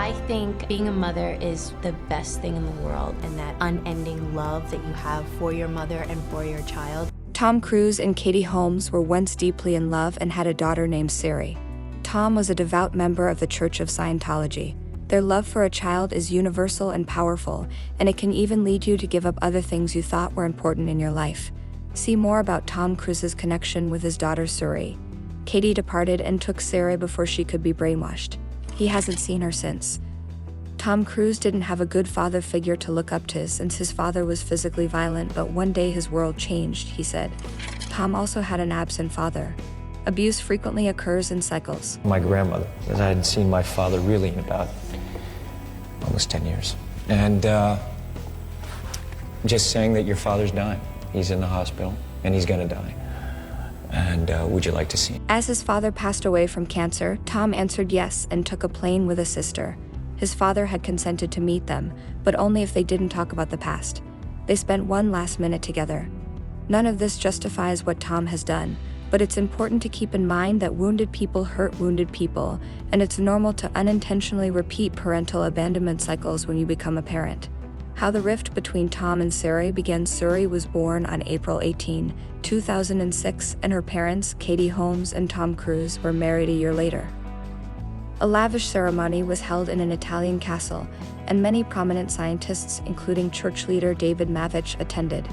I think being a mother is the best thing in the world, and that unending love that you have for your mother and for your child. Tom Cruise and Katie Holmes were once deeply in love and had a daughter named Suri. Tom was a devout member of the Church of Scientology. Their love for a child is universal and powerful, and it can even lead you to give up other things you thought were important in your life. See more about Tom Cruise's connection with his daughter Suri. Katie departed and took Suri before she could be brainwashed. He hasn't seen her since. Tom Cruise didn't have a good father figure to look up to since his father was physically violent, but one day his world changed, he said. Tom also had an absent father. Abuse frequently occurs in cycles. My grandmother, as I hadn't seen my father really in about almost 10 years. And just saying that your father's dying. He's in the hospital and he's gonna die. And would you like to see him? As his father passed away from cancer, Tom answered yes and took a plane with a sister. His father had consented to meet them, but only if they didn't talk about the past. They spent one last minute together. None of this justifies what Tom has done, but it's important to keep in mind that wounded people hurt wounded people, and it's normal to unintentionally repeat parental abandonment cycles when you become a parent. How the rift between Tom and Suri began. Suri was born on April 18, 2006, and her parents, Katie Holmes and Tom Cruise, were married a year later. A lavish ceremony was held in an Italian castle, and many prominent scientists, including church leader David Mavic, attended.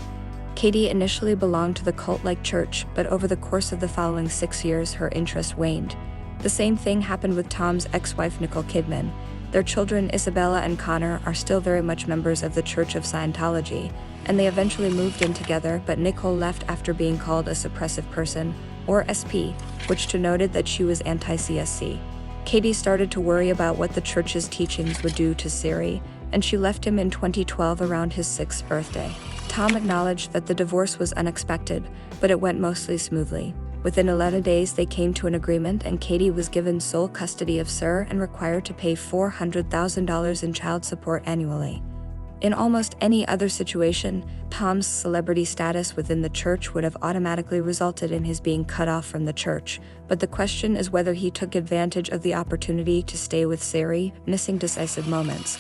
Katie initially belonged to the cult-like church, but over the course of the following 6 years, her interest waned. The same thing happened with Tom's ex-wife Nicole Kidman. Their children, Isabella and Connor, are still very much members of the Church of Scientology, and they eventually moved in together, but Nicole left after being called a suppressive person, or SP, which denoted that she was anti-CSC. Katie started to worry about what the church's teachings would do to Suri, and she left him in 2012 around his 6th birthday. Tom acknowledged that the divorce was unexpected, but it went mostly smoothly. Within 11 days they came to an agreement, and Katie was given sole custody of Suri and required to pay $400,000 in child support annually. In almost any other situation, Tom's celebrity status within the church would have automatically resulted in his being cut off from the church, but the question is whether he took advantage of the opportunity to stay with Suri. Missing decisive moments.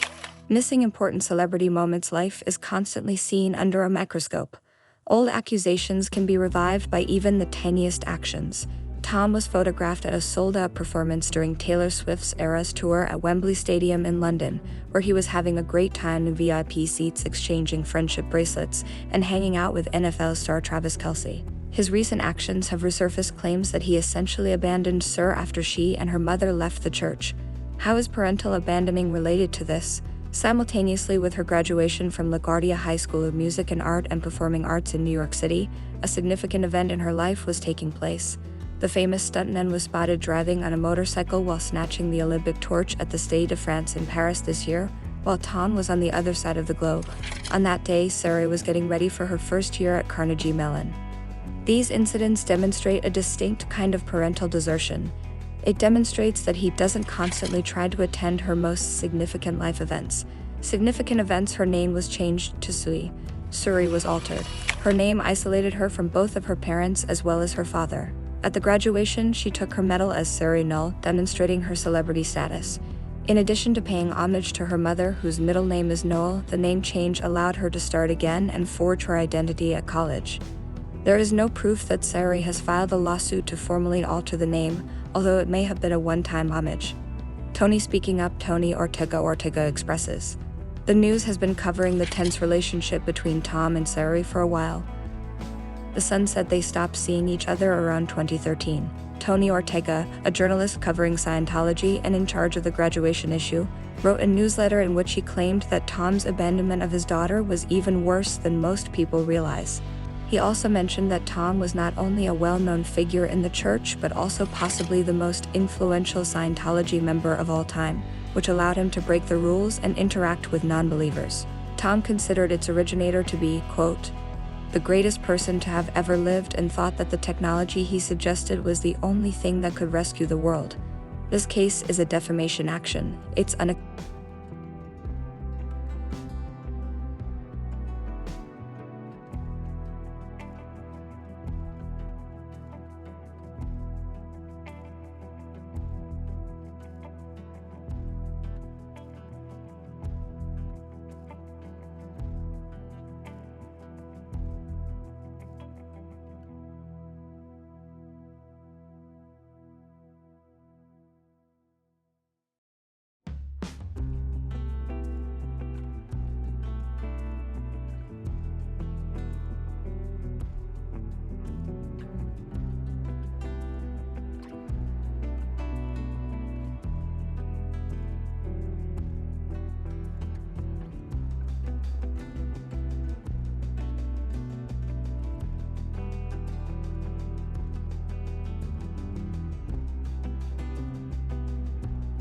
Missing important celebrity moments. Life is constantly seen under a microscope. Old accusations can be revived by even the tiniest actions. Tom was photographed at a sold-out performance during Taylor Swift's Eras Tour at Wembley Stadium in London, where he was having a great time in VIP seats, exchanging friendship bracelets and hanging out with NFL star Travis Kelce. His recent actions have resurfaced claims that he essentially abandoned Suri after she and her mother left the church. How is parental abandoning related to this? Simultaneously with her graduation from LaGuardia High School of Music and Art and Performing Arts in New York City, a significant event in her life was taking place. The famous stuntman was spotted driving on a motorcycle while snatching the Olympic torch at the Stade de France in Paris this year, while Tom was on the other side of the globe. On that day, Suri was getting ready for her first year at Carnegie Mellon. These incidents demonstrate a distinct kind of parental desertion. It demonstrates that he doesn't constantly try to attend her most significant life events. Significant events. Her name was changed to Suri. Suri was altered. Her name isolated her from both of her parents as well as her father. At the graduation, she took her medal as Suri Null, demonstrating her celebrity status. In addition to paying homage to her mother, whose middle name is Noel, the name change allowed her to start again and forge her identity at college. There is no proof that Suri has filed a lawsuit to formally alter the name, although it may have been a one-time homage. Tony speaking up. Tony Ortega expresses. The news has been covering the tense relationship between Tom and Suri for a while. The Sun said they stopped seeing each other around 2013. Tony Ortega, a journalist covering Scientology and in charge of the graduation issue, wrote a newsletter in which he claimed that Tom's abandonment of his daughter was even worse than most people realize. He also mentioned that Tom was not only a well-known figure in the church, but also possibly the most influential Scientology member of all time, which allowed him to break the rules and interact with non-believers. Tom considered its originator to be, quote, the greatest person to have ever lived, and thought that the technology he suggested was the only thing that could rescue the world. This case is a defamation action. It's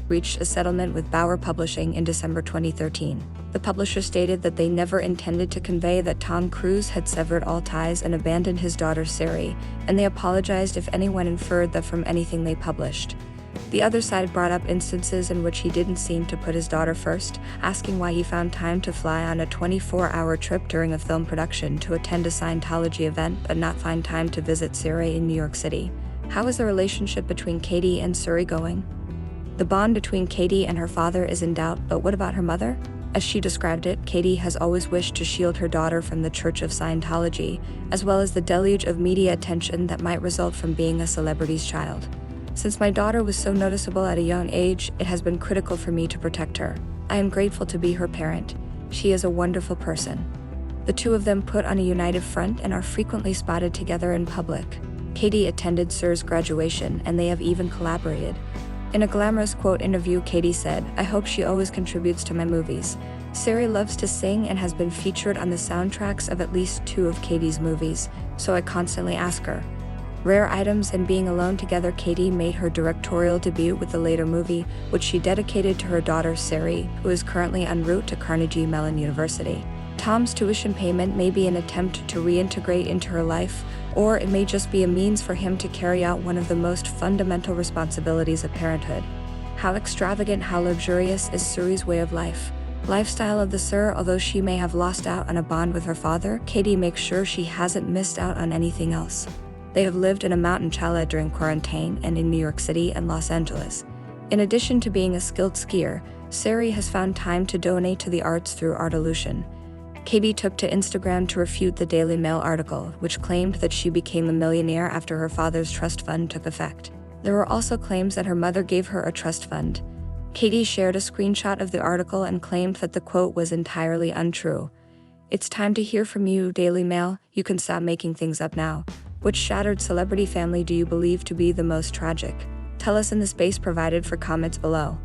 reached a settlement with Bauer Publishing in December 2013. The publisher stated that they never intended to convey that Tom Cruise had severed all ties and abandoned his daughter Suri, and they apologized if anyone inferred that from anything they published. The other side brought up instances in which he didn't seem to put his daughter first, asking why he found time to fly on a 24-hour trip during a film production to attend a Scientology event but not find time to visit Suri in New York City. How is the relationship between Katie and Suri going? The bond between Katie and her father is in doubt, but what about her mother? As she described it, Katie has always wished to shield her daughter from the Church of Scientology, as well as the deluge of media attention that might result from being a celebrity's child. Since my daughter was so noticeable at a young age, it has been critical for me to protect her. I am grateful to be her parent. She is a wonderful person. The two of them put on a united front and are frequently spotted together in public. Katie attended Suri's graduation, and they have even collaborated. In a glamorous quote interview, Katie said, "I hope she always contributes to my movies." Suri loves to sing and has been featured on the soundtracks of at least 2 of Katie's movies, so I constantly ask her. Rare items and being alone together, Katie made her directorial debut with the later movie, which she dedicated to her daughter Suri, who is currently en route to Carnegie Mellon University. Tom's tuition payment may be an attempt to reintegrate into her life, or it may just be a means for him to carry out one of the most fundamental responsibilities of parenthood. How extravagant, how luxurious is Suri's way of life? Lifestyle of the Sur. Although she may have lost out on a bond with her father, Katie makes sure she hasn't missed out on anything else. They have lived in a mountain chalet during quarantine and in New York City and Los Angeles. In addition to being a skilled skier, Suri has found time to donate to the arts through Artolution. Katie took to Instagram to refute the Daily Mail article, which claimed that she became a millionaire after her father's trust fund took effect. There were also claims that her mother gave her a trust fund. Katie shared a screenshot of the article and claimed that the quote was entirely untrue. "It's time to hear from you, Daily Mail. You can stop making things up now. Which shattered celebrity family do you believe to be the most tragic? Tell us in the space provided for comments below."